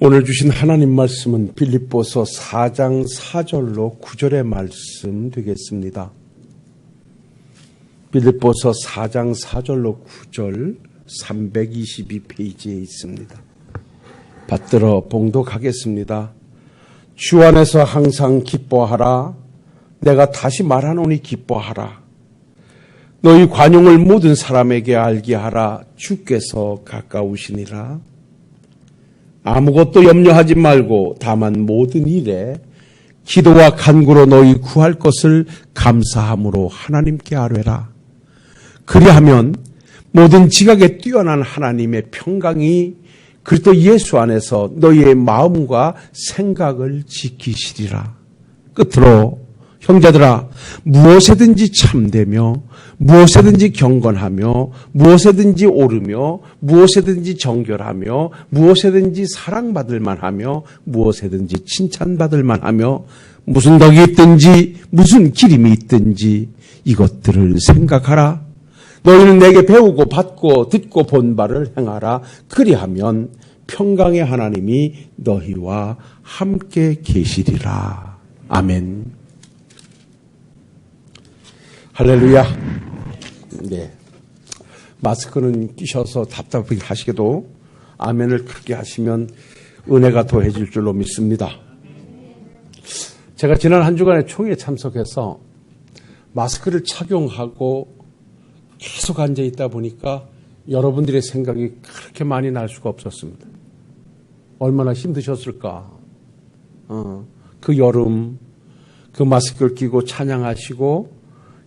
오늘 주신 하나님 말씀은 빌립보서 4장 4절로 9절의 말씀 되겠습니다. 빌립보서 4장 4절로 9절 322페이지에 있습니다. 받들어 봉독하겠습니다. 주 안에서 항상 기뻐하라. 내가 다시 말하노니 기뻐하라. 너희 관용을 모든 사람에게 알게 하라. 주께서 가까우시니라. 아무것도 염려하지 말고 다만 모든 일에 기도와 간구로 너희 구할 것을 감사함으로 하나님께 아뢰라. 그리하면 모든 지각에 뛰어난 하나님의 평강이 그리스도 예수 안에서 너희의 마음과 생각을 지키시리라. 끝으로 형제들아, 무엇에든지 참되며 무엇에든지 경건하며 무엇에든지 옳으며 무엇에든지 정결하며 무엇에든지 사랑받을 만하며 무엇에든지 칭찬받을 만하며 무슨 덕이 있든지 무슨 기림이 있든지 이것들을 생각하라. 너희는 내게 배우고 받고 듣고 본 바를 행하라. 그리하면 평강의 하나님이 너희와 함께 계시리라. 아멘. 할렐루야. 네. 마스크는 끼셔서 답답하게 하시게도 아멘을 크게 하시면 은혜가 더해질 줄로 믿습니다. 제가 지난 한 주간에 총회에 참석해서 마스크를 착용하고 계속 앉아 있다 보니까 여러분들의 생각이 그렇게 많이 날 수가 없었습니다. 얼마나 힘드셨을까. 그 여름 그 마스크를 끼고 찬양하시고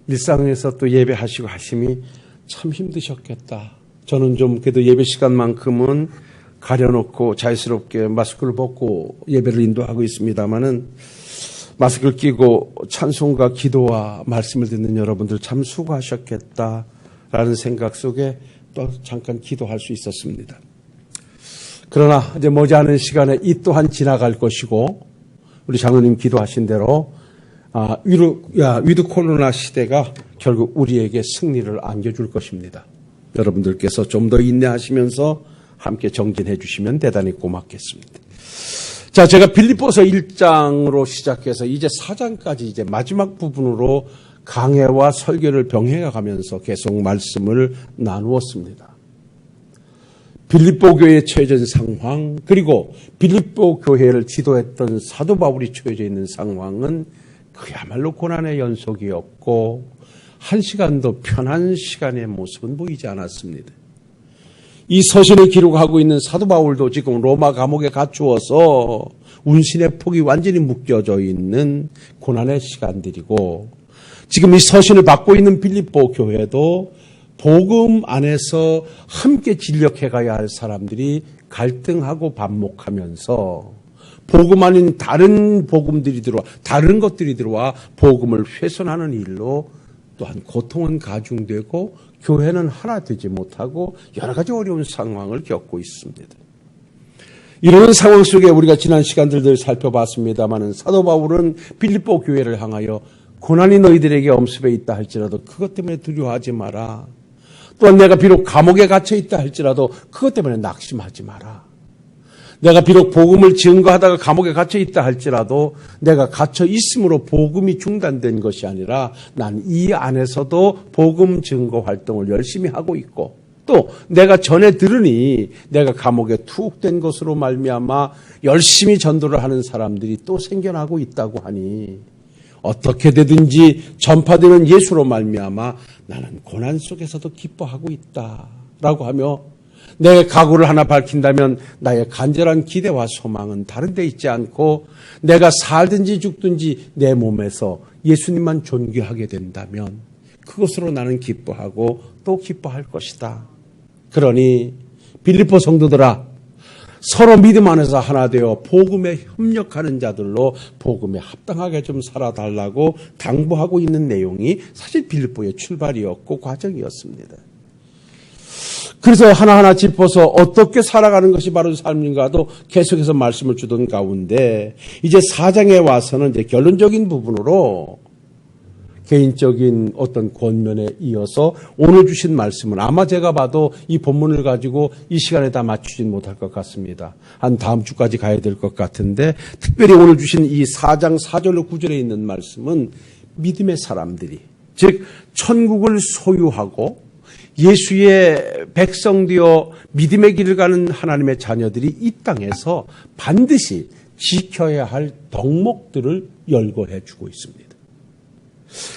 일상에서 또 예배하시고 하심이 참 힘드셨겠다. 저는 좀 그래도 예배 시간만큼은 가려놓고 자유스럽게 마스크를 벗고 예배를 인도하고 있습니다마는 마스크를 끼고 찬송과 기도와 말씀을 듣는 여러분들 참 수고하셨겠다라는 생각 속에 또 잠깐 기도할 수 있었습니다. 그러나 이제 머지않은 시간에 이 또한 지나갈 것이고 우리 장로님 기도하신 대로 위드 코로나 시대가 결국 우리에게 승리를 안겨줄 것입니다. 여러분들께서 좀 더 인내하시면서 함께 정진해 주시면 대단히 고맙겠습니다. 자, 제가 빌립보서 1장으로 시작해서 이제 4장까지 이제 마지막 부분으로 강해와 설교를 병행해 가면서 계속 말씀을 나누었습니다. 빌립보 교회에 처해진 상황, 그리고 빌립보 교회를 지도했던 사도 바울이 처해져 있는 상황은 그야말로 고난의 연속이었고 한 시간도 편한 시간의 모습은 보이지 않았습니다. 이 서신을 기록하고 있는 사도 바울도 지금 로마 감옥에 갇히어서 운신의 폭이 완전히 묶여져 있는 고난의 시간들이고 지금 이 서신을 받고 있는 빌립보 교회도 복음 안에서 함께 진력해 가야 할 사람들이 갈등하고 반목하면서 복음 아닌 다른 복음들이 들어와, 다른 것들이 들어와 복음을 훼손하는 일로 또한 고통은 가중되고 교회는 하나 되지 못하고 여러 가지 어려운 상황을 겪고 있습니다. 이런 상황 속에 우리가 지난 시간들을 살펴봤습니다마는 사도 바울은 빌립보 교회를 향하여 고난이 너희들에게 엄습해 있다 할지라도 그것 때문에 두려워하지 마라. 또한 내가 비록 감옥에 갇혀 있다 할지라도 그것 때문에 낙심하지 마라. 내가 비록 복음을 증거하다가 감옥에 갇혀 있다 할지라도 내가 갇혀 있음으로 복음이 중단된 것이 아니라 난 이 안에서도 복음 증거 활동을 열심히 하고 있고 또 내가 전에 들으니 내가 감옥에 투옥된 것으로 말미암아 열심히 전도를 하는 사람들이 또 생겨나고 있다고 하니 어떻게 되든지 전파되는 예수로 말미암아 나는 고난 속에서도 기뻐하고 있다라고 하며 내 각오를 하나 밝힌다면 나의 간절한 기대와 소망은 다른 데 있지 않고 내가 살든지 죽든지 내 몸에서 예수님만 존귀하게 된다면 그것으로 나는 기뻐하고 또 기뻐할 것이다. 그러니 빌립보 성도들아, 서로 믿음 안에서 하나 되어 복음에 협력하는 자들로 복음에 합당하게 좀 살아달라고 당부하고 있는 내용이 사실 빌립보의 출발이었고 과정이었습니다. 그래서 하나하나 짚어서 어떻게 살아가는 것이 바른 삶인가도 계속해서 말씀을 주던 가운데 이제 4장에 와서는 이제 결론적인 부분으로 개인적인 어떤 권면에 이어서 오늘 주신 말씀은 아마 제가 봐도 이 본문을 가지고 이 시간에 다 맞추진 못할 것 같습니다. 한 다음 주까지 가야 될 것 같은데, 특별히 오늘 주신 이 4장 4절로 9절에 있는 말씀은 믿음의 사람들이, 즉 천국을 소유하고 예수의 백성되어 믿음의 길을 가는 하나님의 자녀들이 이 땅에서 반드시 지켜야 할 덕목들을 열거해 주고 있습니다.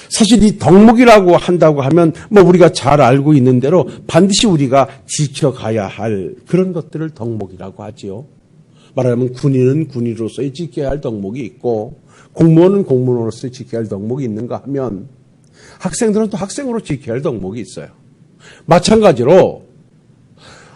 사실 이 덕목이라고 한다고 하면 우리가 잘 알고 있는 대로 반드시 우리가 지켜가야 할 그런 것들을 덕목이라고 하지요. 말하자면 군인은 군인으로서 지켜야 할 덕목이 있고, 공무원은 공무원으로서 지켜야 할 덕목이 있는가 하면, 학생들은 또 학생으로 지켜야 할 덕목이 있어요. 마찬가지로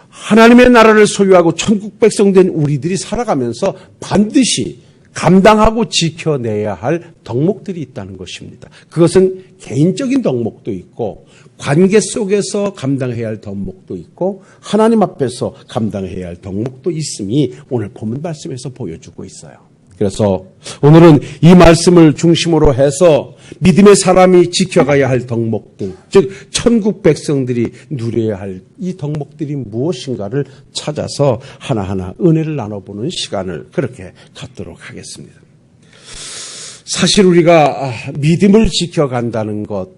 하나님의 나라를 소유하고 천국 백성 된 우리들이 살아가면서 반드시 감당하고 지켜내야 할 덕목들이 있다는 것입니다. 그것은 개인적인 덕목도 있고, 관계 속에서 감당해야 할 덕목도 있고, 하나님 앞에서 감당해야 할 덕목도 있음이 오늘 본문 말씀에서 보여주고 있어요. 그래서 오늘은 이 말씀을 중심으로 해서 믿음의 사람이 지켜가야 할 덕목들, 즉 천국 백성들이 누려야 할 이 덕목들이 무엇인가를 찾아서 하나하나 은혜를 나눠보는 시간을 그렇게 갖도록 하겠습니다. 사실 우리가 믿음을 지켜간다는 것,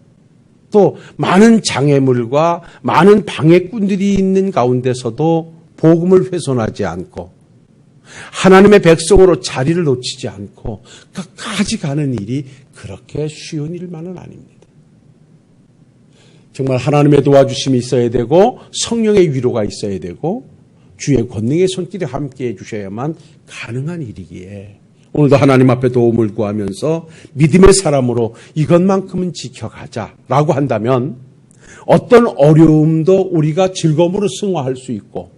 또 많은 장애물과 많은 방해꾼들이 있는 가운데서도 복음을 훼손하지 않고 하나님의 백성으로 자리를 놓치지 않고 끝까지 가는 일이 그렇게 쉬운 일만은 아닙니다. 정말 하나님의 도와주심이 있어야 되고, 성령의 위로가 있어야 되고, 주의 권능의 손길이 함께해 주셔야만 가능한 일이기에 오늘도 하나님 앞에 도움을 구하면서 믿음의 사람으로 이것만큼은 지켜가자라고 한다면 어떤 어려움도 우리가 즐거움으로 승화할 수 있고,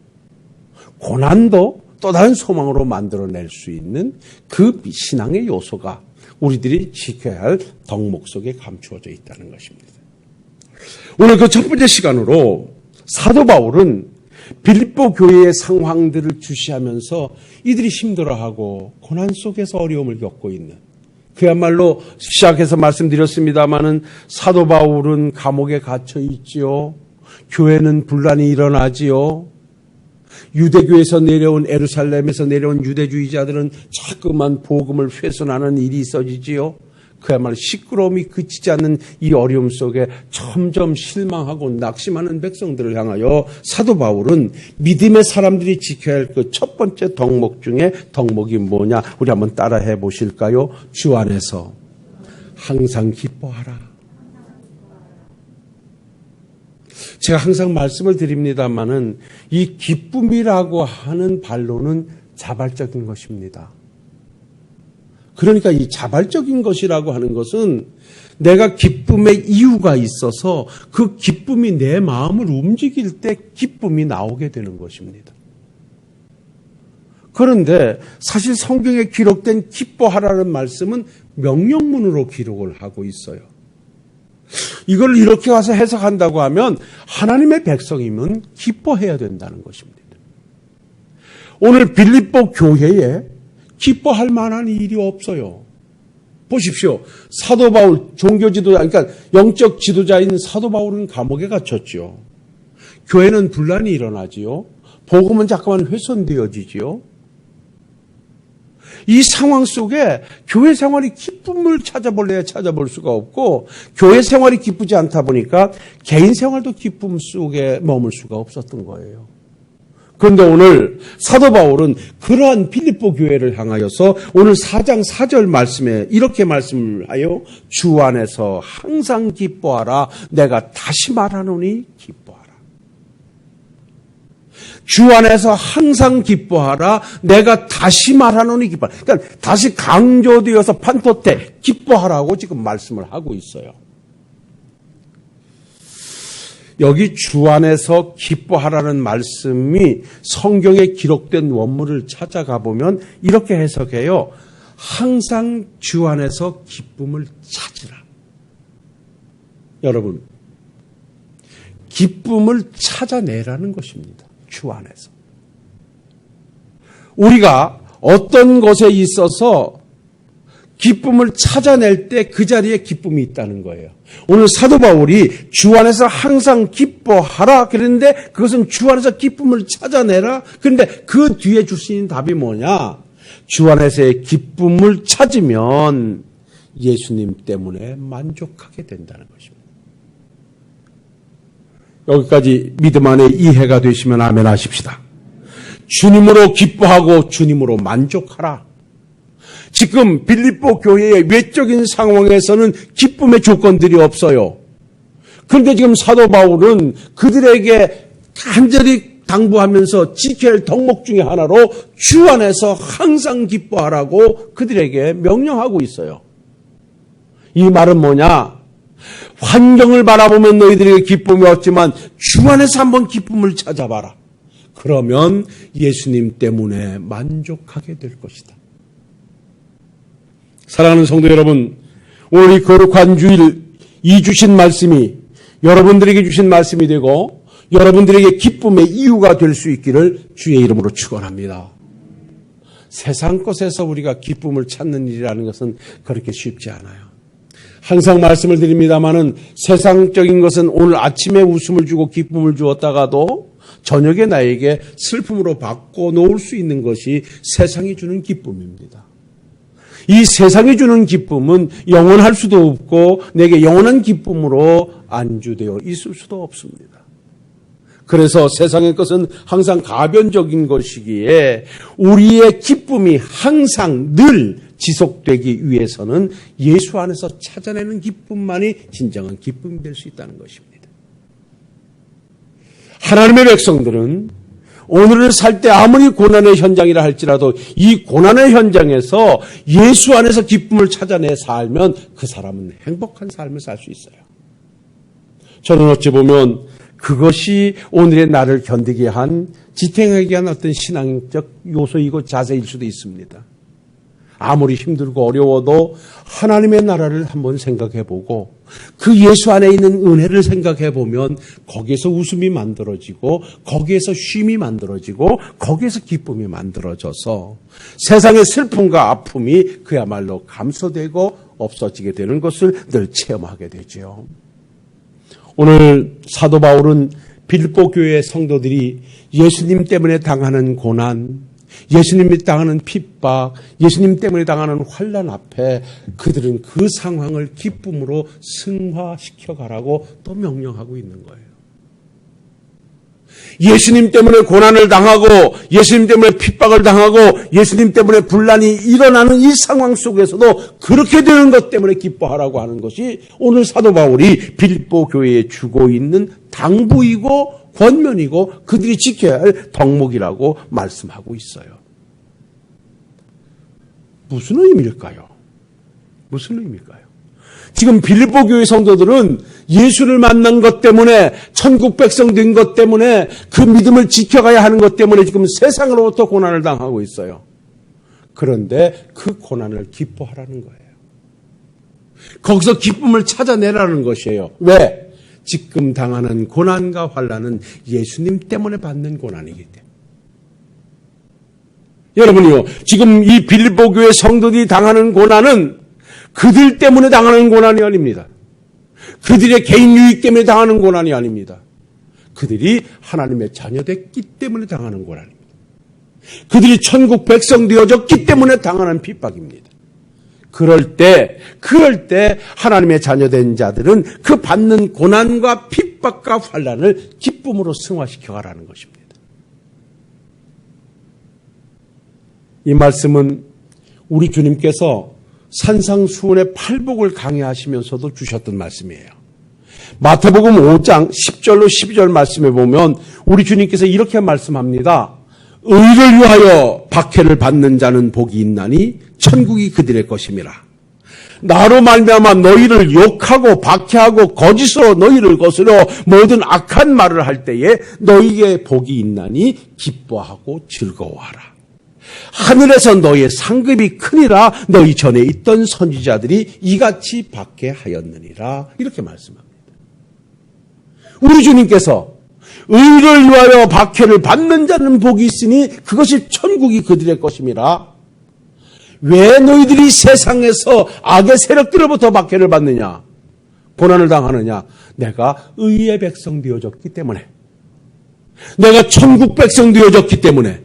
고난도 또 다른 소망으로 만들어낼 수 있는 그 신앙의 요소가 우리들이 지켜야 할 덕목 속에 감추어져 있다는 것입니다. 오늘 그 첫 번째 시간으로 사도 바울은 빌립보 교회의 상황들을 주시하면서 이들이 힘들어하고 고난 속에서 어려움을 겪고 있는, 그야말로 시작해서 말씀드렸습니다마는 사도 바울은 감옥에 갇혀 있지요. 교회는 분란이 일어나지요. 유대교에서 내려온, 예루살렘에서 내려온 유대주의자들은 자꾸만 복음을 훼손하는 일이 있어지지요. 그야말로 시끄러움이 그치지 않는 이 어려움 속에 점점 실망하고 낙심하는 백성들을 향하여 사도 바울은 믿음의 사람들이 지켜야 할 그 첫 번째 덕목 중에 덕목이 뭐냐? 우리 한번 따라해 보실까요? 주 안에서 항상 기뻐하라. 제가 항상 말씀을 드립니다마는 이 기쁨이라고 하는 반론은 자발적인 것입니다. 그러니까 이 자발적인 것이라고 하는 것은 내가 기쁨의 이유가 있어서 그 기쁨이 내 마음을 움직일 때 기쁨이 나오게 되는 것입니다. 그런데 사실 성경에 기록된 기뻐하라는 말씀은 명령문으로 기록을 하고 있어요. 이걸 이렇게 와서 해석한다고 하면 하나님의 백성이면 기뻐해야 된다는 것입니다. 오늘 빌립보 교회에 기뻐할 만한 일이 없어요. 보십시오. 사도 바울, 종교 지도자, 그러니까 영적 지도자인 사도 바울은 감옥에 갇혔죠. 교회는 분란이 일어나지요. 복음은 자꾸만 훼손되어지지요. 이 상황 속에 교회 생활이 기쁨을 찾아볼래야 찾아볼 수가 없고, 교회 생활이 기쁘지 않다 보니까 개인 생활도 기쁨 속에 머물 수가 없었던 거예요. 그런데 오늘 사도 바울은 그러한 빌립보 교회를 향하여서 오늘 4장 4절 말씀에 이렇게 말씀을 하여 주 안에서 항상 기뻐하라. 내가 다시 말하노니 기뻐하라. 주 안에서 항상 기뻐하라. 내가 다시 말하노니 기뻐하라. 그러니까 다시 강조되어서 판토테 기뻐하라고 지금 말씀을 하고 있어요. 여기 주 안에서 기뻐하라는 말씀이 성경에 기록된 원문을 찾아가 보면 이렇게 해석해요. 항상 주 안에서 기쁨을 찾으라. 여러분, 기쁨을 찾아내라는 것입니다. 주 안에서. 우리가 어떤 것에 있어서 기쁨을 찾아낼 때 그 자리에 기쁨이 있다는 거예요. 오늘 사도 바울이 주 안에서 항상 기뻐하라 그랬는데 그것은 주 안에서 기쁨을 찾아내라. 그런데 그 뒤에 주신 답이 뭐냐? 주 안에서의 기쁨을 찾으면 예수님 때문에 만족하게 된다는 것입니다. 여기까지 믿음 안에 이해가 되시면 아멘 하십시다. 주님으로 기뻐하고 주님으로 만족하라. 지금 빌립보 교회의 외적인 상황에서는 기쁨의 조건들이 없어요. 그런데 지금 사도 바울은 그들에게 간절히 당부하면서 지켜야 할 덕목 중에 하나로 주 안에서 항상 기뻐하라고 그들에게 명령하고 있어요. 이 말은 뭐냐? 환경을 바라보면 너희들에게 기쁨이 없지만 주 안에서 한번 기쁨을 찾아봐라. 그러면 예수님 때문에 만족하게 될 것이다. 사랑하는 성도 여러분, 오늘 이 거룩한 주일 이 주신 말씀이 여러분들에게 주신 말씀이 되고 여러분들에게 기쁨의 이유가 될 수 있기를 주의 이름으로 축원합니다. 세상 것에서 우리가 기쁨을 찾는 일이라는 것은 그렇게 쉽지 않아요. 항상 말씀을 드립니다마는 세상적인 것은 오늘 아침에 웃음을 주고 기쁨을 주었다가도 저녁에 나에게 슬픔으로 바꿔놓을 수 있는 것이 세상이 주는 기쁨입니다. 이 세상이 주는 기쁨은 영원할 수도 없고 내게 영원한 기쁨으로 안주되어 있을 수도 없습니다. 그래서 세상의 것은 항상 가변적인 것이기에 우리의 기쁨이 항상 늘 지속되기 위해서는 예수 안에서 찾아내는 기쁨만이 진정한 기쁨이 될 수 있다는 것입니다. 하나님의 백성들은 오늘을 살 때 아무리 고난의 현장이라 할지라도 이 고난의 현장에서 예수 안에서 기쁨을 찾아내 살면 그 사람은 행복한 삶을 살 수 있어요. 저는 어찌 보면 그것이 오늘의 나를 견디게 한, 지탱하게 한 어떤 신앙적 요소이고 자세일 수도 있습니다. 아무리 힘들고 어려워도 하나님의 나라를 한번 생각해보고 그 예수 안에 있는 은혜를 생각해보면 거기에서 웃음이 만들어지고 거기에서 쉼이 만들어지고 거기에서 기쁨이 만들어져서 세상의 슬픔과 아픔이 그야말로 감소되고 없어지게 되는 것을 늘 체험하게 되죠. 오늘 사도 바울은 빌립보 교회의 성도들이 예수님 때문에 당하는 고난, 예수님이 당하는 핍박, 예수님 때문에 당하는 환난 앞에 그들은 그 상황을 기쁨으로 승화시켜 가라고 또 명령하고 있는 거예요. 예수님 때문에 고난을 당하고 예수님 때문에 핍박을 당하고 예수님 때문에 분란이 일어나는 이 상황 속에서도 그렇게 되는 것 때문에 기뻐하라고 하는 것이 오늘 사도 바울이 빌립보 교회에 주고 있는 당부이고 권면이고 그들이 지켜야 할 덕목이라고 말씀하고 있어요. 무슨 의미일까요? 무슨 의미일까요? 지금 빌립보 교회 성도들은 예수를 만난 것 때문에 천국 백성 된 것 때문에 그 믿음을 지켜가야 하는 것 때문에 지금 세상으로부터 고난을 당하고 있어요. 그런데 그 고난을 기뻐하라는 거예요. 거기서 기쁨을 찾아내라는 것이에요. 왜? 지금 당하는 고난과 환난은 예수님 때문에 받는 고난이기 때문에. 여러분이요, 지금 이 빌립보 교회 성도들이 당하는 고난은 그들 때문에 당하는 고난이 아닙니다. 그들의 개인 유익 때문에 당하는 고난이 아닙니다. 그들이 하나님의 자녀됐기 때문에 당하는 고난입니다. 그들이 천국 백성 되어졌기 때문에 당하는 핍박입니다. 그럴 때 하나님의 자녀된 자들은 그 받는 고난과 핍박과 환난을 기쁨으로 승화시켜 가라는 것입니다. 이 말씀은 우리 주님께서 산상수훈의 팔복을 강의하시면서도 주셨던 말씀이에요. 마태복음 5장 10절로 12절 말씀에 보면 우리 주님께서 이렇게 말씀합니다. 의를 위하여 박해를 받는 자는 복이 있나니 천국이 그들의 것임이라. 나로 말미암아 너희를 욕하고 박해하고 거짓으로 너희를 거스려 모든 악한 말을 할 때에 너희에게 복이 있나니 기뻐하고 즐거워하라. 하늘에서 너희의 상급이 크니라. 너희 전에 있던 선지자들이 이같이 박해하였느니라. 이렇게 말씀합니다. 우리 주님께서 의를 위하여 박해를 받는 자는 복이 있으니 그것이 천국이 그들의 것임이라. 왜 너희들이 세상에서 악의 세력들로부터 박해를 받느냐? 고난을 당하느냐? 내가 의의 백성 되어졌기 때문에, 내가 천국 백성 되어졌기 때문에,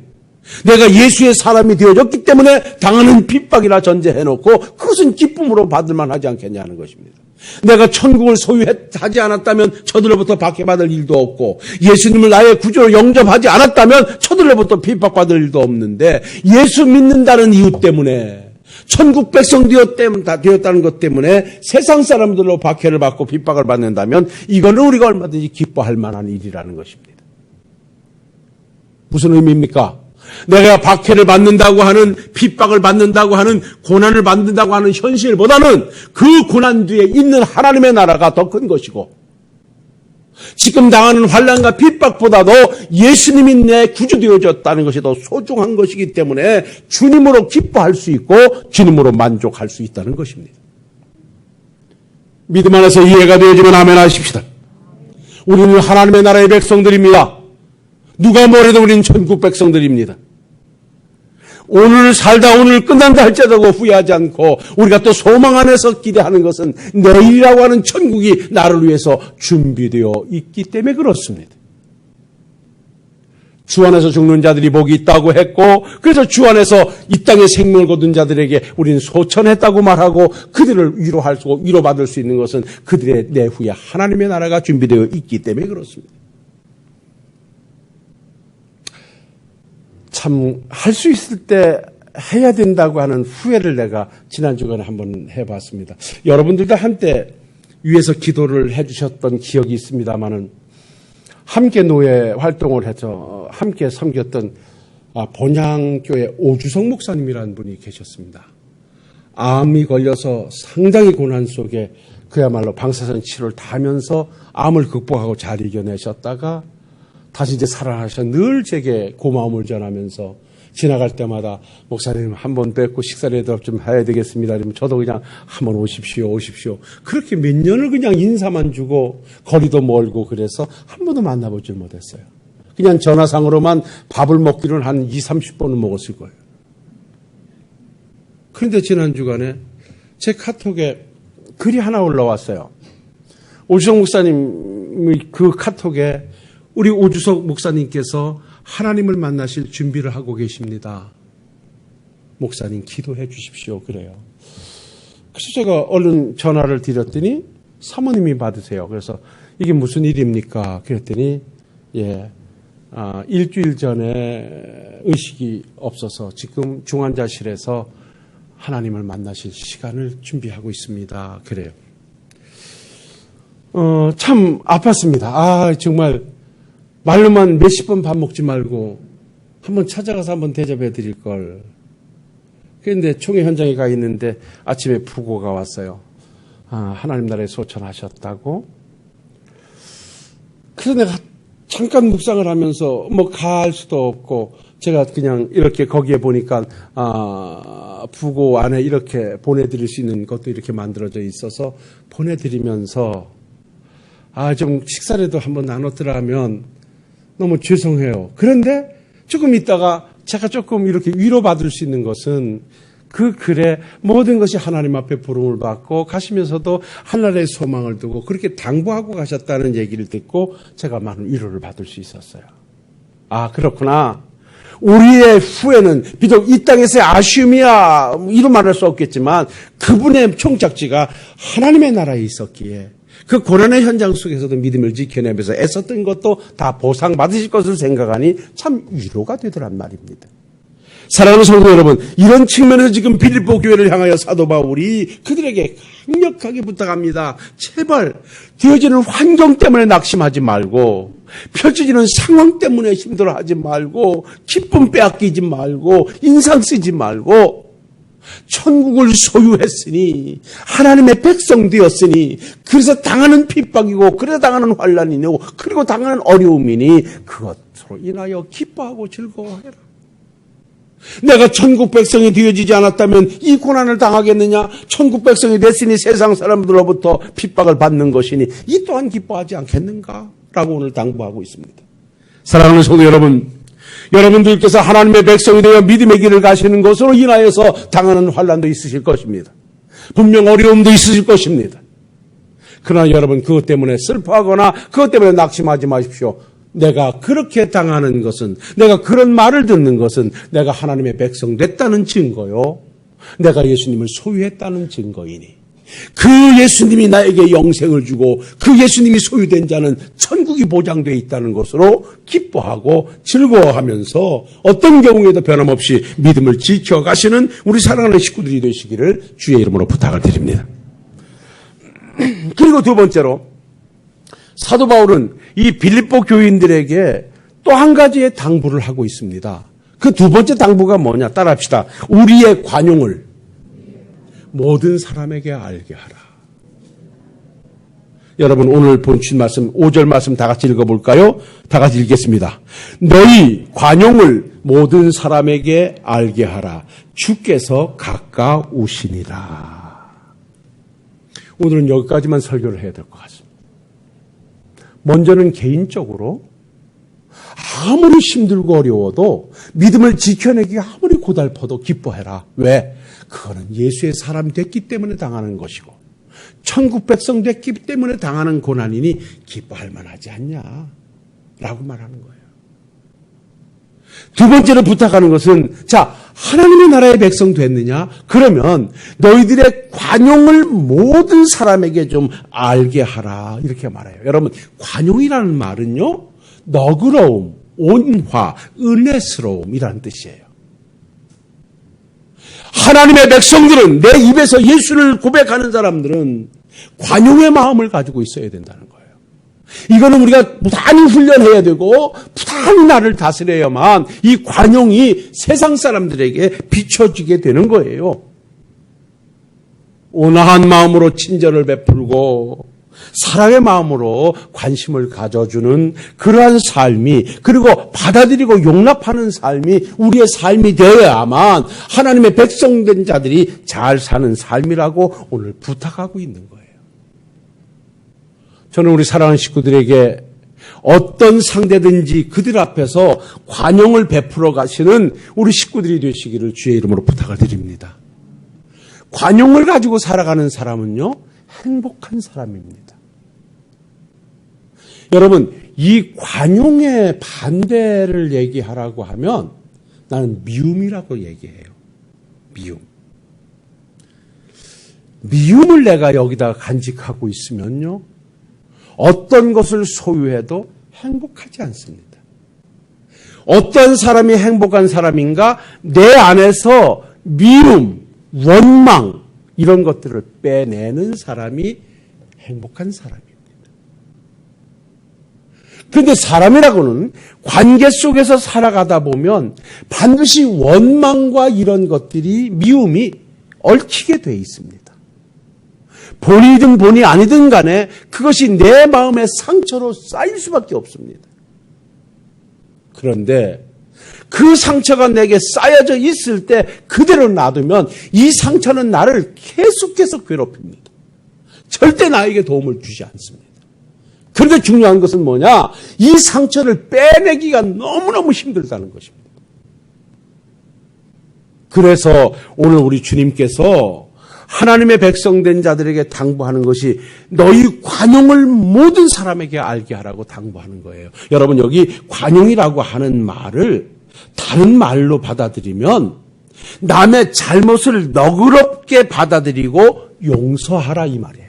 내가 예수의 사람이 되어졌기 때문에 당하는 핍박이라 전제해놓고 그것은 기쁨으로 받을만 하지 않겠냐는 것입니다. 내가 천국을 소유하지 않았다면 저들로부터 박해받을 일도 없고, 예수님을 나의 구주로 영접하지 않았다면 저들로부터 핍박받을 일도 없는데, 예수 믿는다는 이유 때문에, 천국 백성 되었다는 것 때문에 세상 사람들로 박해를 받고 핍박을 받는다면 이거는 우리가 얼마든지 기뻐할 만한 일이라는 것입니다. 무슨 의미입니까? 내가 박해를 받는다고 하는, 핍박을 받는다고 하는, 고난을 받는다고 하는 현실보다는 그 고난 뒤에 있는 하나님의 나라가 더 큰 것이고, 지금 당하는 환난과 핍박보다도 예수님이 내 구주 되어졌다는 것이 더 소중한 것이기 때문에 주님으로 기뻐할 수 있고 주님으로 만족할 수 있다는 것입니다. 믿음 안에서 이해가 되어지면 아멘 하십시다. 우리는 하나님의 나라의 백성들입니다. 누가 뭐래도 우리는 천국 백성들입니다. 오늘 살다 오늘 끝난다 할지라도 후회하지 않고 우리가 또 소망 안에서 기대하는 것은 내일이라고 하는 천국이 나를 위해서 준비되어 있기 때문에 그렇습니다. 주 안에서 죽는 자들이 복이 있다고 했고, 그래서 주 안에서 이 땅에 생명을 거둔 자들에게 우리는 소천했다고 말하고, 그들을 위로받을 수 있는 것은 그들의 내후에 하나님의 나라가 준비되어 있기 때문에 그렇습니다. 참 할 수 있을 때 해야 된다고 하는 후회를 내가 지난 주간에 한번 해봤습니다. 여러분들도 한때 위에서 기도를 해주셨던 기억이 있습니다만은, 함께 노예 활동을 해서 함께 섬겼던 본향교회 오주성 목사님이라는 분이 계셨습니다. 암이 걸려서 상당히 고난 속에 그야말로 방사선 치료를 다 하면서 암을 극복하고 잘 이겨내셨다가 다시 이제 살아나셔 늘 제게 고마움을 전하면서 지나갈 때마다 목사님 한번 뵙고 식사라도 좀 해야 되겠습니다. 그러면 저도 그냥 한번 오십시오. 그렇게 몇 년을 그냥 인사만 주고 거리도 멀고 그래서 한 번도 만나보질 못했어요. 그냥 전화상으로만 밥을 먹기로는 한 20-30번은 먹었을 거예요. 그런데 지난 주간에 제 카톡에 글이 하나 올라왔어요. 오주석 목사님의 그 카톡에 우리 오주석 목사님께서 하나님을 만나실 준비를 하고 계십니다. 목사님 기도해 주십시오. 그래요. 그래서 제가 얼른 전화를 드렸더니 사모님이 받으세요. 그래서 이게 무슨 일입니까? 그랬더니 일주일 전에 의식이 없어서 지금 중환자실에서 하나님을 만나실 시간을 준비하고 있습니다. 그래요. 참 아팠습니다. 정말 말로만 몇십 번 밥 먹지 말고 한번 찾아가서 한번 대접해 드릴 걸. 그런데 총회 현장에 가 있는데 아침에 부고가 왔어요. 하나님 나라에 소천하셨다고. 그래서 내가 잠깐 묵상을 하면서 갈 수도 없고 제가 그냥 이렇게 거기에 보니까 부고 안에 이렇게 보내드릴 수 있는 것도 이렇게 만들어져 있어서 보내드리면서 좀 식사라도 한번 나눴더라면 너무 죄송해요. 그런데 조금 있다가 제가 조금 이렇게 위로받을 수 있는 것은 그 글에 모든 것이 하나님 앞에 부름을 받고 가시면서도 하나님의 소망을 두고 그렇게 당부하고 가셨다는 얘기를 듣고 제가 많은 위로를 받을 수 있었어요. 그렇구나. 우리의 후회는 비록 이 땅에서의 아쉬움이야 이런 말할 수 없겠지만 그분의 총착지가 하나님의 나라에 있었기에 그 고난의 현장 속에서도 믿음을 지켜내면서 애썼던 것도 다 보상받으실 것을 생각하니 참 위로가 되더란 말입니다. 사랑하는 성도 여러분, 이런 측면에서 지금 빌립보 교회를 향하여 사도 바울이 그들에게 강력하게 부탁합니다. 제발 되어지는 환경 때문에 낙심하지 말고 펼쳐지는 상황 때문에 힘들어하지 말고 기쁨 빼앗기지 말고 인상 쓰지 말고 천국을 소유했으니 하나님의 백성 되었으니 그래서 당하는 핍박이고 그래서 당하는 환난이고 그리고 당하는 어려움이니 그것으로 인하여 기뻐하고 즐거워해라. 내가 천국 백성이 되어지지 않았다면 이 고난을 당하겠느냐? 천국 백성이 됐으니 세상 사람들로부터 핍박을 받는 것이니 이 또한 기뻐하지 않겠는가? 라고 오늘 당부하고 있습니다. 사랑하는 성도 여러분, 여러분들께서 하나님의 백성이 되어 믿음의 길을 가시는 것으로 인하여서 당하는 환난도 있으실 것입니다. 분명 어려움도 있으실 것입니다. 그러나 여러분 그것 때문에 슬퍼하거나 그것 때문에 낙심하지 마십시오. 내가 그렇게 당하는 것은, 내가 그런 말을 듣는 것은 내가 하나님의 백성 됐다는 증거요, 내가 예수님을 소유했다는 증거이니 그 예수님이 나에게 영생을 주고 그 예수님이 소유된 자는 천국이 보장되어 있다는 것으로 기뻐하고 즐거워하면서 어떤 경우에도 변함없이 믿음을 지켜가시는 우리 사랑하는 식구들이 되시기를 주의 이름으로 부탁을 드립니다. 그리고 두 번째로 사도 바울은 이 빌립보 교인들에게 또 한 가지의 당부를 하고 있습니다. 그 두 번째 당부가 뭐냐? 따라합시다. 우리의 관용을 모든 사람에게 알게 하라. 여러분 오늘 본문 말씀 5절 말씀 다 같이 읽어볼까요? 다 같이 읽겠습니다. 너희 관용을 모든 사람에게 알게 하라. 주께서 가까우시니라. 오늘은 여기까지만 설교를 해야 될 것 같습니다. 먼저는 개인적으로 아무리 힘들고 어려워도 믿음을 지켜내기 아무리 고달퍼도 기뻐해라. 왜? 그거는 예수의 사람이 됐기 때문에 당하는 것이고 천국 백성 됐기 때문에 당하는 고난이니 기뻐할 만하지 않냐 라고 말하는 거예요. 두 번째로 부탁하는 것은 자, 하나님의 나라의 백성 됐느냐? 그러면 너희들의 관용을 모든 사람에게 좀 알게 하라. 이렇게 말해요. 여러분, 관용이라는 말은요, 너그러움, 온화, 은혜스러움이라는 뜻이에요. 하나님의 백성들은, 내 입에서 예수를 고백하는 사람들은 관용의 마음을 가지고 있어야 된다는 거예요. 이거는 우리가 부단히 훈련해야 되고 부단히 나를 다스려야만 이 관용이 세상 사람들에게 비춰지게 되는 거예요. 온화한 마음으로 친절을 베풀고 사랑의 마음으로 관심을 가져주는 그러한 삶이, 그리고 받아들이고 용납하는 삶이 우리의 삶이 되어야만 하나님의 백성된 자들이 잘 사는 삶이라고 오늘 부탁하고 있는 거예요. 저는 우리 사랑하는 식구들에게 어떤 상대든지 그들 앞에서 관용을 베풀어 가시는 우리 식구들이 되시기를 주의 이름으로 부탁을 드립니다. 관용을 가지고 살아가는 사람은요, 행복한 사람입니다. 여러분, 이 관용의 반대를 얘기하라고 하면 나는 미움이라고 얘기해요. 미움. 미움을 내가 여기다가 간직하고 있으면요, 어떤 것을 소유해도 행복하지 않습니다. 어떤 사람이 행복한 사람인가? 내 안에서 미움, 원망 이런 것들을 빼내는 사람이 행복한 사람입니다. 그런데 사람이라고는 관계 속에서 살아가다 보면 반드시 원망과 이런 것들이, 미움이 얽히게 돼 있습니다. 본이든 본이 아니든 간에 그것이 내 마음의 상처로 쌓일 수밖에 없습니다. 그런데 그 상처가 내게 쌓여져 있을 때 그대로 놔두면 이 상처는 나를 계속해서 괴롭힙니다. 절대 나에게 도움을 주지 않습니다. 그런데 중요한 것은 뭐냐? 이 상처를 빼내기가 너무너무 힘들다는 것입니다. 그래서 오늘 우리 주님께서 하나님의 백성된 자들에게 당부하는 것이 너희 관용을 모든 사람에게 알게 하라고 당부하는 거예요. 여러분, 여기 관용이라고 하는 말을 다른 말로 받아들이면 남의 잘못을 너그럽게 받아들이고 용서하라 이 말이에요.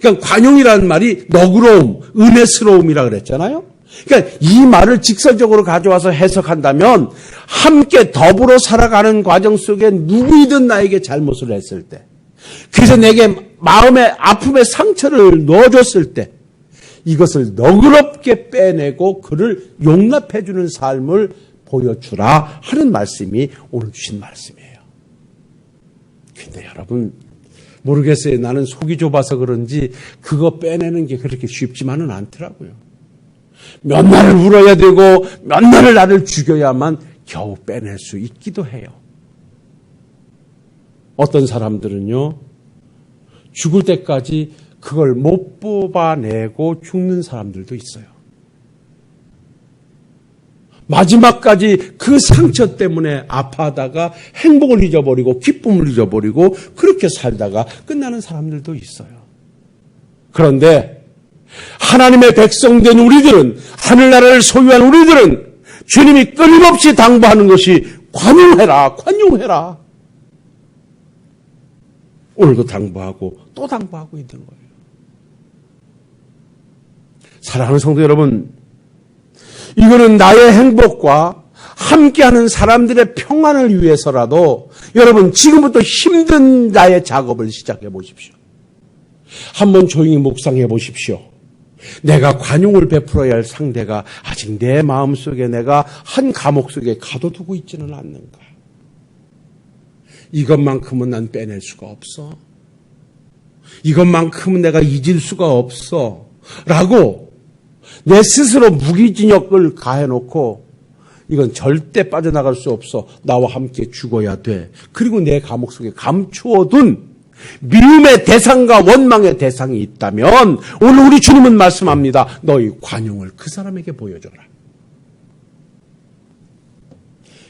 그러니까 관용이라는 말이 너그러움, 은혜스러움이라 그랬잖아요. 그러니까 이 말을 직설적으로 가져와서 해석한다면 함께 더불어 살아가는 과정 속에 누구이든 나에게 잘못을 했을 때, 그래서 내게 마음의 아픔의 상처를 넣어줬을 때 이것을 너그럽게 빼내고 그를 용납해주는 삶을 보여주라 하는 말씀이 오늘 주신 말씀이에요. 근데 여러분, 모르겠어요. 나는 속이 좁아서 그런지 그거 빼내는 게 그렇게 쉽지만은 않더라고요. 몇 날을 울어야 되고 몇 날을 나를 죽여야만 겨우 빼낼 수 있기도 해요. 어떤 사람들은요, 죽을 때까지 그걸 못 뽑아내고 죽는 사람들도 있어요. 마지막까지 그 상처 때문에 아파하다가 행복을 잊어버리고 기쁨을 잊어버리고 그렇게 살다가 끝나는 사람들도 있어요. 그런데 하나님의 백성된 우리들은, 하늘나라를 소유한 우리들은 주님이 끊임없이 당부하는 것이 관용해라, 관용해라. 오늘도 당부하고 또 당부하고 있는 거예요. 사랑하는 성도 여러분, 이거는 나의 행복과 함께하는 사람들의 평안을 위해서라도 여러분 지금부터 힘든 나의 작업을 시작해 보십시오. 한번 조용히 묵상해 보십시오. 내가 관용을 베풀어야 할 상대가 아직 내 마음속에, 내가 한 감옥 속에 가둬두고 있지는 않는가. 이것만큼은 난 빼낼 수가 없어. 이것만큼은 내가 잊을 수가 없어. 라고 내 스스로 무기징역을 가해놓고 이건 절대 빠져나갈 수 없어. 나와 함께 죽어야 돼. 그리고 내 감옥 속에 감추어둔 미움의 대상과 원망의 대상이 있다면 오늘 우리 주님은 말씀합니다. 너희 관용을 그 사람에게 보여줘라.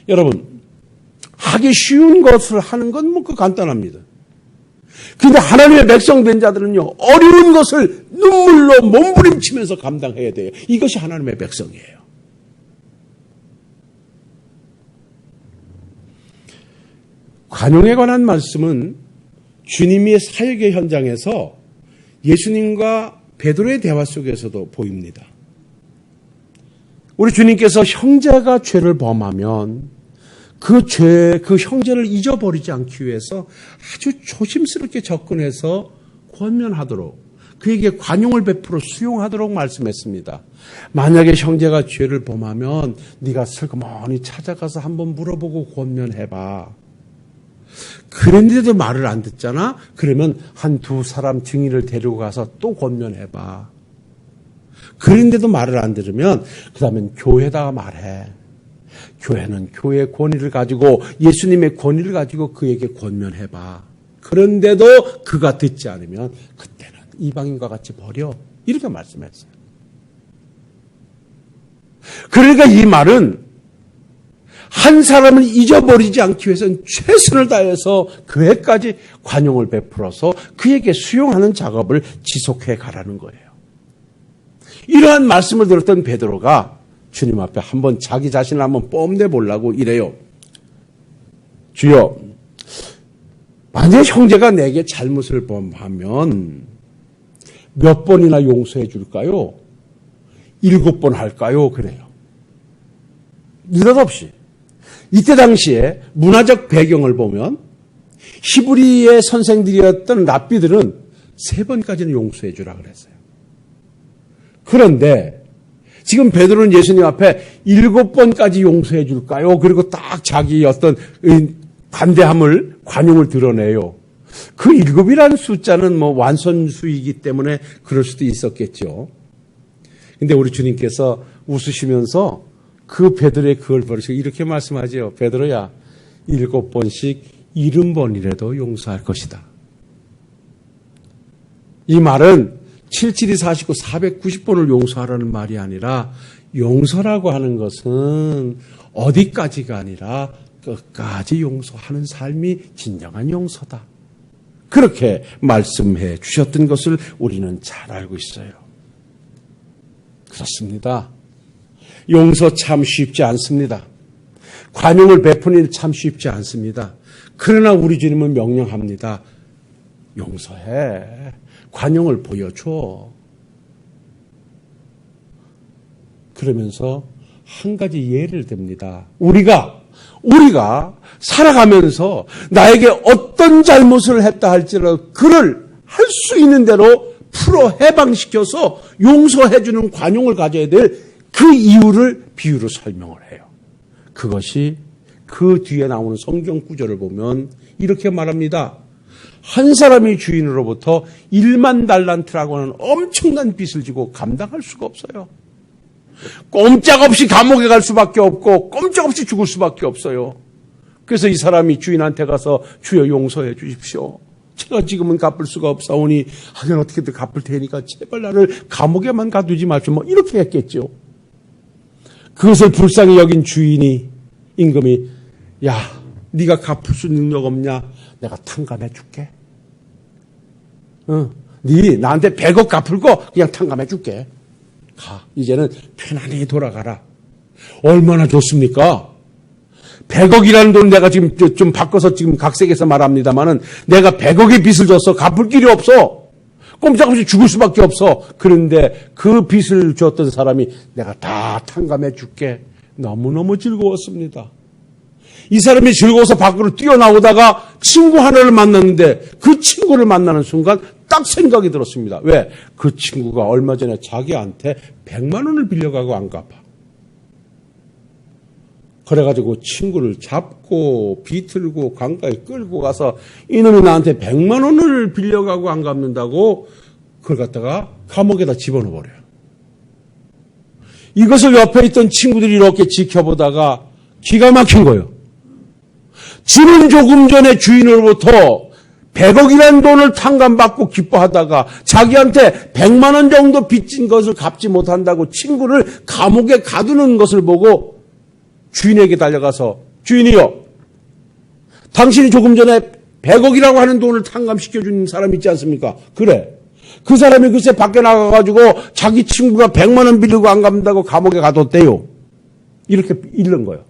여러분, 하기 쉬운 것을 하는 건 뭐 그 간단합니다. 근데 하나님의 백성된 자들은요, 어려운 것을 눈물로 몸부림치면서 감당해야 돼요. 이것이 하나님의 백성이에요. 관용에 관한 말씀은 주님의 사역의 현장에서 예수님과 베드로의 대화 속에서도 보입니다. 우리 주님께서 형제가 죄를 범하면 그 형제를 잊어버리지 않기 위해서 아주 조심스럽게 접근해서 권면하도록, 그에게 관용을 베풀어 수용하도록 말씀했습니다. 만약에 형제가 죄를 범하면 네가 슬그머니 찾아가서 한번 물어보고 권면해봐. 그런데도 말을 안 듣잖아? 그러면 한두 사람 증인을 데리고 가서 또 권면해봐. 그런데도 말을 안 들으면 그 다음엔 교회에다가 말해. 교회는 교회의 권위를 가지고, 예수님의 권위를 가지고 그에게 권면해봐. 그런데도 그가 듣지 않으면 그때는 이방인과 같이 버려. 이렇게 말씀했어요. 그러니까 이 말은 한 사람을 잊어버리지 않기 위해서는 최선을 다해서 그에까지 관용을 베풀어서 그에게 수용하는 작업을 지속해 가라는 거예요. 이러한 말씀을 들었던 베드로가 주님 앞에 한번 자기 자신을 한번 뽐내 보려고 이래요. 주여, 만약 형제가 내게 잘못을 범하면 몇 번이나 용서해 줄까요? 7번 할까요? 그래요. 느닷없이. 이때 당시에 문화적 배경을 보면 히브리의 선생들이었던 랍비들은 3번까지는 용서해 주라 그랬어요. 그런데 지금 베드로는 예수님 앞에 7번까지 용서해 줄까요? 그리고 딱 자기 어떤 반대함을, 관용을 드러내요. 그 7이라는 숫자는 뭐 완선수이기 때문에 그럴 수도 있었겠죠. 근데 우리 주님께서 웃으시면서 그 베드로의 그걸 버리시고 이렇게 말씀하죠. 베드로야, 7번씩 70번이라도 용서할 것이다. 이 말은 77이 49, 490번을 용서하라는 말이 아니라, 용서라고 하는 것은 어디까지가 아니라 끝까지 용서하는 삶이 진정한 용서다. 그렇게 말씀해 주셨던 것을 우리는 잘 알고 있어요. 그렇습니다. 용서 참 쉽지 않습니다. 관용을 베푸는 일 참 쉽지 않습니다. 그러나 우리 주님은 명령합니다. 용서해. 관용을 보여줘. 그러면서 한 가지 예를 듭니다. 우리가 살아가면서 나에게 어떤 잘못을 했다 할지라도 그를 할 수 있는 대로 풀어 해방시켜서 용서해주는 관용을 가져야 될 그 이유를 비유로 설명을 해요. 그것이 그 뒤에 나오는 성경 구절을 보면 이렇게 말합니다. 한 사람이 주인으로부터 1만 달란트라고 하는 엄청난 빚을 지고 감당할 수가 없어요. 꼼짝없이 감옥에 갈 수밖에 없고 꼼짝없이 죽을 수밖에 없어요. 그래서 이 사람이 주인한테 가서 주여 용서해 주십시오. 제가 지금은 갚을 수가 없사오니 하긴 어떻게든 갚을 테니까 제발 나를 감옥에만 가두지 마십시오. 뭐 이렇게 했겠죠. 그것을 불쌍히 여긴 주인이, 임금이, 야, 네가 갚을 수 있는 능력 없냐? 내가 탕감해 줄게. 네 나한테 100억 갚을 거 그냥 탕감해 줄게. 가. 이제는 편안히 돌아가라. 얼마나 좋습니까? 100억이라는 돈 내가 지금 좀 바꿔서 지금 각색해서 말합니다만은 내가 100억의 빚을 졌어. 갚을 길이 없어. 꼼짝없이 죽을 수밖에 없어. 그런데 그 빚을 줬던 사람이 내가 다 탕감해 줄게. 너무너무 즐거웠습니다. 이 사람이 즐거워서 밖으로 뛰어나오다가 친구 하나를 만났는데 그 친구를 만나는 순간 딱 생각이 들었습니다. 왜? 그 친구가 얼마 전에 자기한테 100만 원을 빌려가고 안 갚아. 그래가지고 친구를 잡고 비틀고 강가에 끌고 가서 이놈이 나한테 100만 원을 빌려가고 안 갚는다고 그걸 갖다가 감옥에다 집어넣어버려요. 이것을 옆에 있던 친구들이 이렇게 지켜보다가 기가 막힌 거예요. 지는 조금 전에 주인으로부터 100억이라는 돈을 탕감받고 기뻐하다가 자기한테 100만 원 정도 빚진 것을 갚지 못한다고 친구를 감옥에 가두는 것을 보고 주인에게 달려가서 주인이요, 당신이 조금 전에 100억이라고 하는 돈을 탕감시켜준 사람 있지 않습니까? 그래. 그 사람이 글쎄 밖에 나가가지고 자기 친구가 100만 원 빌리고 안 갚는다고 감옥에 가뒀대요. 이렇게 잃는 거예요.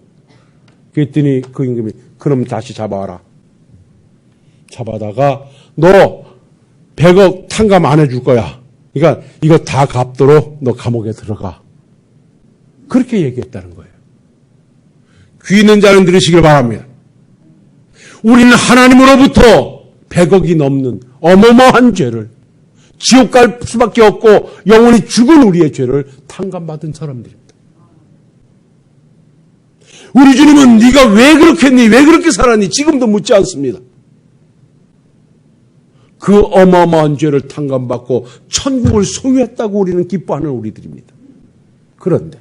그랬더니 그 임금이 그럼 다시 잡아와라. 잡아다가 너 100억 탕감 안 해줄 거야. 그러니까 이거 다 갚도록 너 감옥에 들어가. 그렇게 얘기했다는 거예요. 귀 있는 자는 들으시길 바랍니다. 우리는 하나님으로부터 100억이 넘는 어마어마한 죄를, 지옥 갈 수밖에 없고 영원히 죽은 우리의 죄를 탕감받은 사람들입니다. 우리 주님은 네가 왜 그렇게 했니? 왜 그렇게 살았니? 지금도 묻지 않습니다. 그 어마어마한 죄를 탕감받고 천국을 소유했다고 우리는 기뻐하는 우리들입니다. 그런데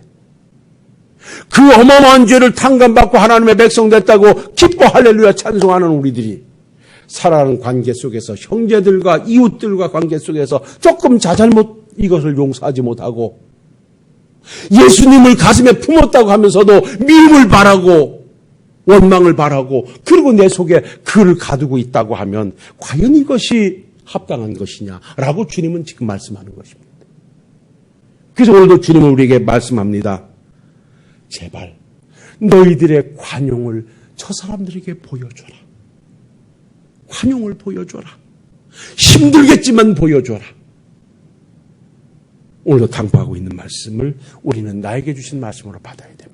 그 어마어마한 죄를 탕감받고 하나님의 백성 됐다고 기뻐 할렐루야 찬송하는 우리들이 살아가는 관계 속에서 형제들과 이웃들과 관계 속에서 조금 자잘못 이것을 용서하지 못하고 예수님을 가슴에 품었다고 하면서도 미움을 바라고 원망을 바라고 그리고 내 속에 그를 가두고 있다고 하면 과연 이것이 합당한 것이냐라고 주님은 지금 말씀하는 것입니다. 그래서 오늘도 주님은 우리에게 말씀합니다. 제발 너희들의 관용을 저 사람들에게 보여줘라. 관용을 보여줘라. 힘들겠지만 보여줘라. 오늘도 당부하고 있는 말씀을 우리는 나에게 주신 말씀으로 받아야 됩니다.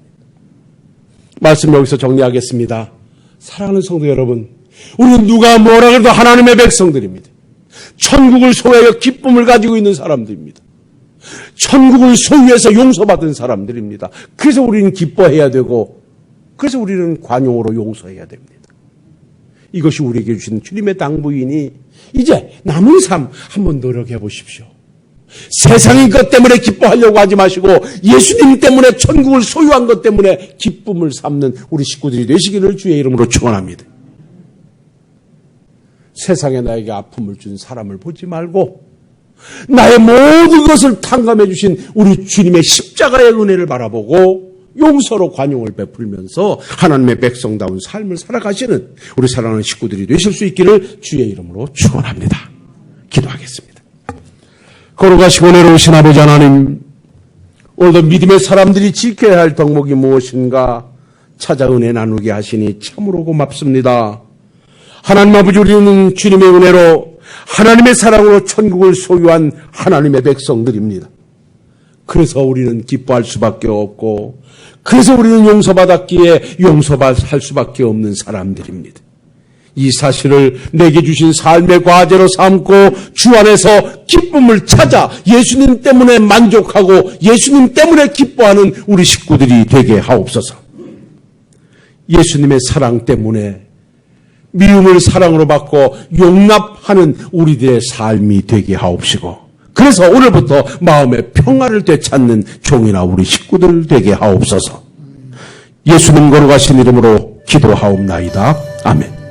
말씀 여기서 정리하겠습니다. 사랑하는 성도 여러분, 우리는 누가 뭐라 그래도 하나님의 백성들입니다. 천국을 소유하여 기쁨을 가지고 있는 사람들입니다. 천국을 소유해서 용서받은 사람들입니다. 그래서 우리는 기뻐해야 되고 그래서 우리는 관용으로 용서해야 됩니다. 이것이 우리에게 주신 주님의 당부이니 이제 남은 삶 한번 노력해 보십시오. 세상인 것 때문에 기뻐하려고 하지 마시고 예수님 때문에 천국을 소유한 것 때문에 기쁨을 삼는 우리 식구들이 되시기를 주의 이름으로 축원합니다. 세상에 나에게 아픔을 준 사람을 보지 말고 나의 모든 것을 탕감해 주신 우리 주님의 십자가의 은혜를 바라보고 용서로 관용을 베풀면서 하나님의 백성다운 삶을 살아가시는 우리 사랑하는 식구들이 되실 수 있기를 주의 이름으로 축원합니다. 기도하겠습니다. 거룩하시고 내려오신 아버지 하나님, 오늘도 믿음의 사람들이 지켜야 할 덕목이 무엇인가 찾아 은혜 나누게 하시니 참으로 고맙습니다. 하나님 아버지, 우리는 주님의 은혜로 하나님의 사랑으로 천국을 소유한 하나님의 백성들입니다. 그래서 우리는 기뻐할 수밖에 없고 그래서 우리는 용서받았기에 용서할 수밖에 없는 사람들입니다. 이 사실을 내게 주신 삶의 과제로 삼고 주 안에서 기쁨을 찾아 예수님 때문에 만족하고 예수님 때문에 기뻐하는 우리 식구들이 되게 하옵소서. 예수님의 사랑 때문에 미움을 사랑으로 바꿔 용납하는 우리들의 삶이 되게 하옵시고 그래서 오늘부터 마음의 평화를 되찾는 종이나 우리 식구들 되게 하옵소서. 예수님 거룩하신 이름으로 기도하옵나이다. 아멘.